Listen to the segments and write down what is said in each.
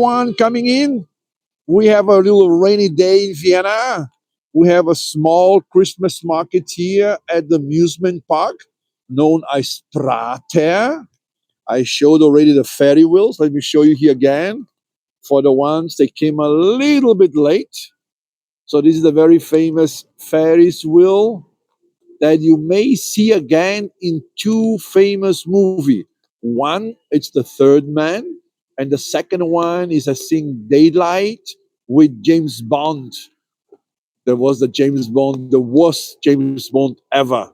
everyone coming in. We have a little rainy day in Vienna. We have a small Christmas market here at the amusement park known as Prater. I showed already the ferry wheels. Let me show you here again for the ones that came a little bit late. So this is the very famous Ferris wheel that you may see again in two famous movies. One, it's The Third Man, and the second one is I think Daylight with James Bond. There was the James Bond, the worst James Bond ever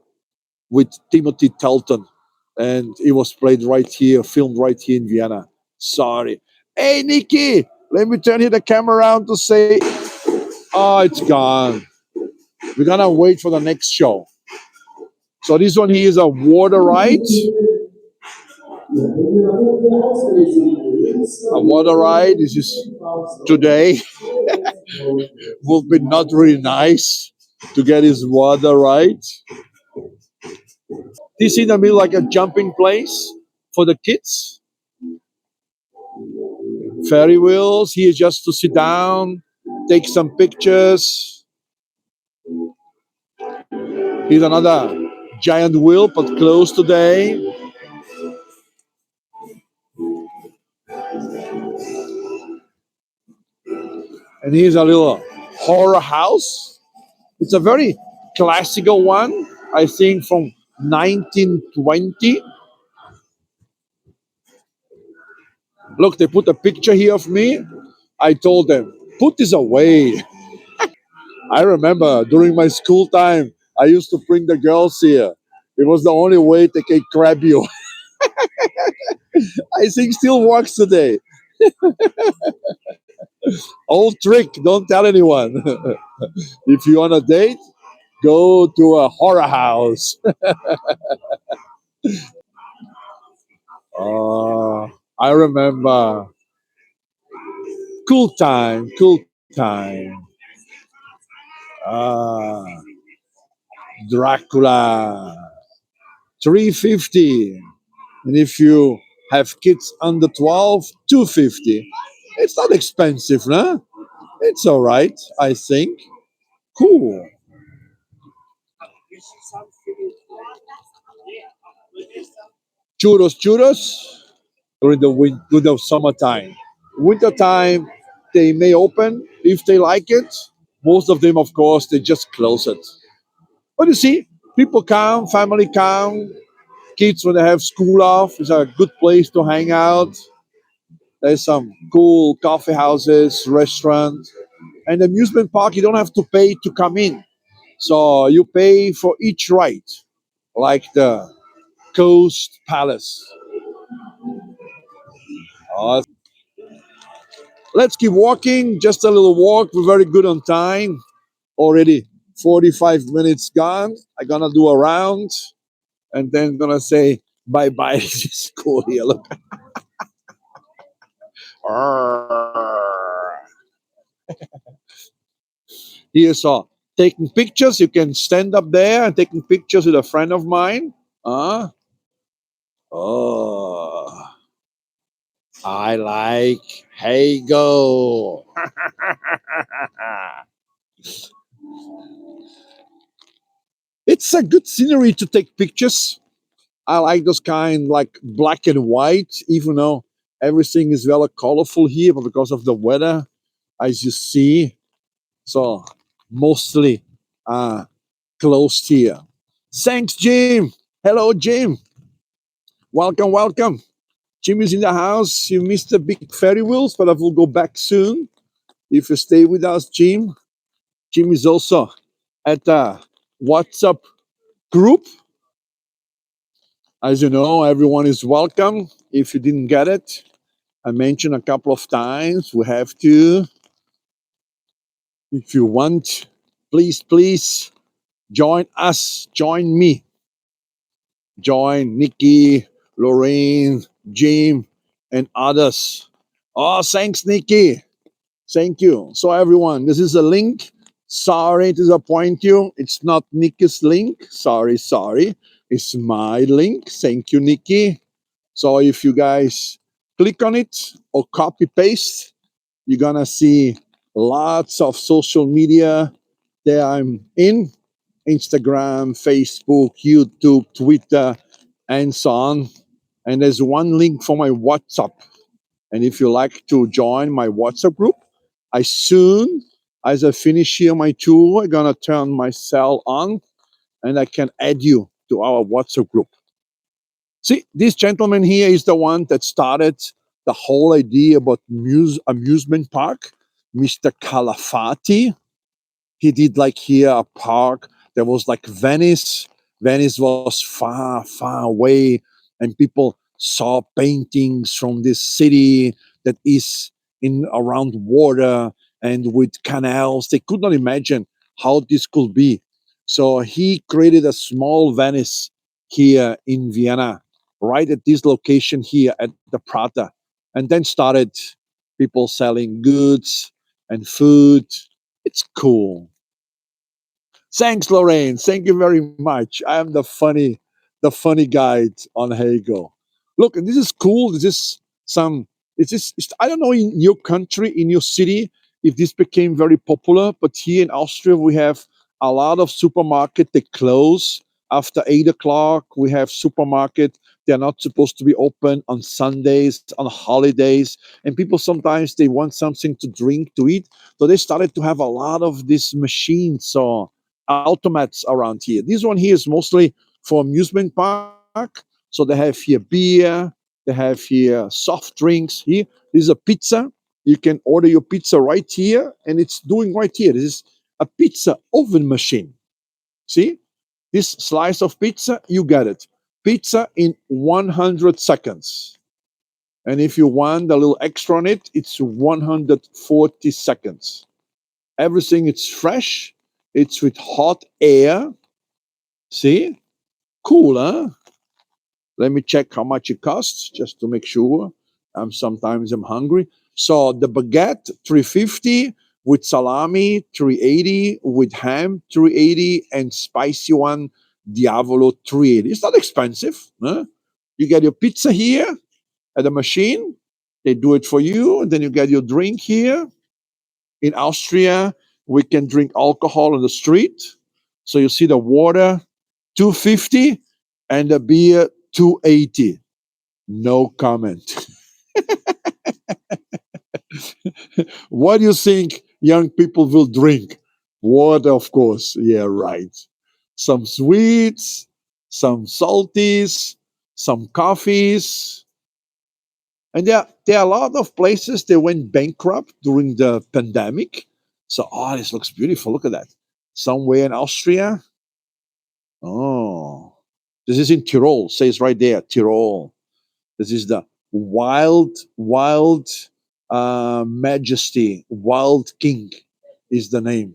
with Timothy Dalton, and it was played right here, filmed right here in Vienna. Sorry. Hey, Nikki, let me turn here the camera around to say, oh, it's gone. We're gonna wait for the next show. So this one here is a water ride. A water ride. This is today. Will be not really nice to get his water ride. This in the middle like a jumping place for the kids. Ferry wheels. Here just to sit down, take some pictures. Here's another giant wheel, but closed today. And here's a little horror house. It's a very classical one, I think from 1920. Look, they put a picture here of me. I told them, put this away. I remember during my school time, I used to bring the girls here. It was the only way they can grab you. I think still works today. Old trick, don't tell anyone. If you want a date, go to a horror house. I remember. Cool time, cool time. Ah, Dracula. 350. And if you have kids under 12, 250. It's not expensive, no? It's all right, I think. Cool. Churros, churros during during the summertime. Wintertime, they may open if they like it. Most of them, of course, they just close it. But you see, people come, family come, kids when they have school off. It's a good place to hang out. There's some cool coffee houses, restaurants, and amusement park. You don't have to pay to come in, so you pay for each ride, like the Coast Palace. Uh, let's keep walking. Just a little walk. We're very good on time. Already 45 minutes gone. I'm gonna do a round and then gonna say bye bye to school here. Look. Here's taking pictures. You can stand up there and taking pictures with a friend of mine. Oh, I like Heygo. It's a good scenery to take pictures. I like those kind like black and white, even though everything is very colorful here, but because of the weather, as you see, so mostly uh, closed here. Thanks, Jim. Hello, Jim. Welcome, welcome. Jim is in the house. You missed the big ferry wheels, but I will go back soon if you stay with us, Jim. Jim is also at the WhatsApp group. As you know, everyone is welcome. If you didn't get it, I mentioned a couple of times. We have to, if you want, please join us, join me, join Nikki, Lorraine, Jim, and others. Oh, thanks, Nikki. Thank you. So, everyone, this is a link. Sorry to disappoint you. It's not Nikki's link. Sorry. It's my link. Thank you, Nikki. So, if you guys click on it or copy paste, You're gonna see lots of social media that I'm in: Instagram, Facebook, YouTube, Twitter, and so on. And there's one link for my WhatsApp. And if you like to join my WhatsApp group, I soon, as I finish here my tour, I'm gonna turn my cell on and I can add you to our WhatsApp group. See, this gentleman here is the one that started the whole idea about amusement park, Mr. Calafati. He did like here a park that was like Venice. Venice was far, far away, and people saw paintings from this city that is in around water and with canals. They could not imagine how this could be. So he created a small Venice here in Vienna, right at this location here at the Prater, and then started people selling goods and food. It's cool. Thanks, Lorraine. Thank you very much. I am the funny guide on Heygo. Look, this is cool. This is some. I don't know in your country, in your city, if this became very popular. But here in Austria, we have a lot of supermarket that close after 8 o'clock. We have supermarket. They're not supposed to be open on Sundays, on holidays, and people sometimes they want something to drink, to eat. So they started to have a lot of these machines. So automats around here. This one here is mostly for amusement park. So they have here beer, they have here soft drinks. Here, this is a pizza. You can order your pizza right here, and it's doing right here. This is a pizza oven machine. See, this slice of pizza, you get it. Pizza in 100 seconds. And if you want a little extra on it, it's 140 seconds. Everything is fresh. It's with hot air. See? Cool, huh? Let me check how much it costs just to make sure. Sometimes I'm hungry. So the baguette 350 with salami 380 with ham 380 and spicy one Diavolo 380. It's not expensive. Huh? You get your pizza here at the machine. They do it for you, and then you get your drink here. In Austria, we can drink alcohol on the street. So you see the water 250 and the beer 280. No comment. What do you think young people will drink? Water, of course. Yeah, right. Some sweets, some salties, some coffees. And there are a lot of places that went bankrupt during the pandemic. So, oh, this looks beautiful. Look at that. Somewhere in Austria. Oh, this is in Tyrol. Says right there, Tyrol. This is the wild majesty, wild king is the name.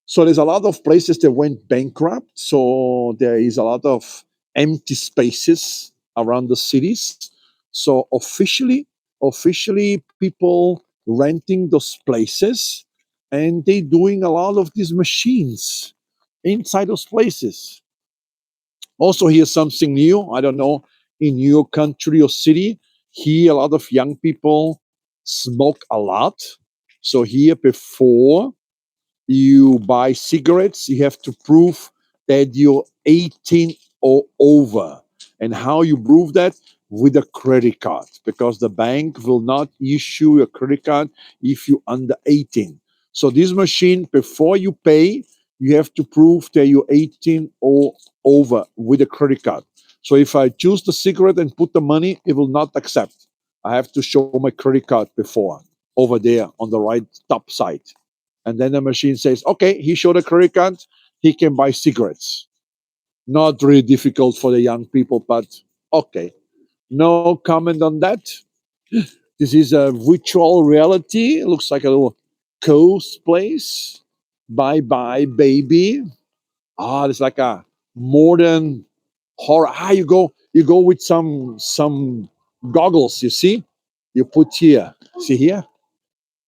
So there's a lot of places that went bankrupt. So there is a lot of empty spaces around the cities. So officially, people renting those places, and they doing a lot of these machines inside those places. Also, here's something new. I don't know in your country or city. Here, a lot of young people smoke a lot. So here, before you buy cigarettes, you have to prove that you're 18 or over. And how you prove that? With a credit card, because the bank will not issue a credit card if you're under 18. So this machine, before you pay, you have to prove that you're 18 or over with a credit card. So if I choose the cigarette and put the money, it will not accept. I have to show my credit card before over there on the right top side. And then the machine says, okay, he showed a credit card, he can buy cigarettes. Not really difficult for the young people, but okay. No comment on that. This is a virtual reality. It looks like a little coast place. Bye bye, baby. Ah, it's like a modern horror. You go with some goggles, you see? You put here. See here?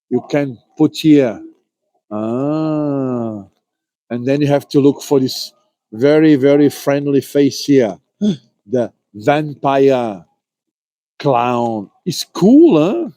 You can put here. Ah. And then you have to look for this very, very friendly face here. The vampire clown. It's cool, huh?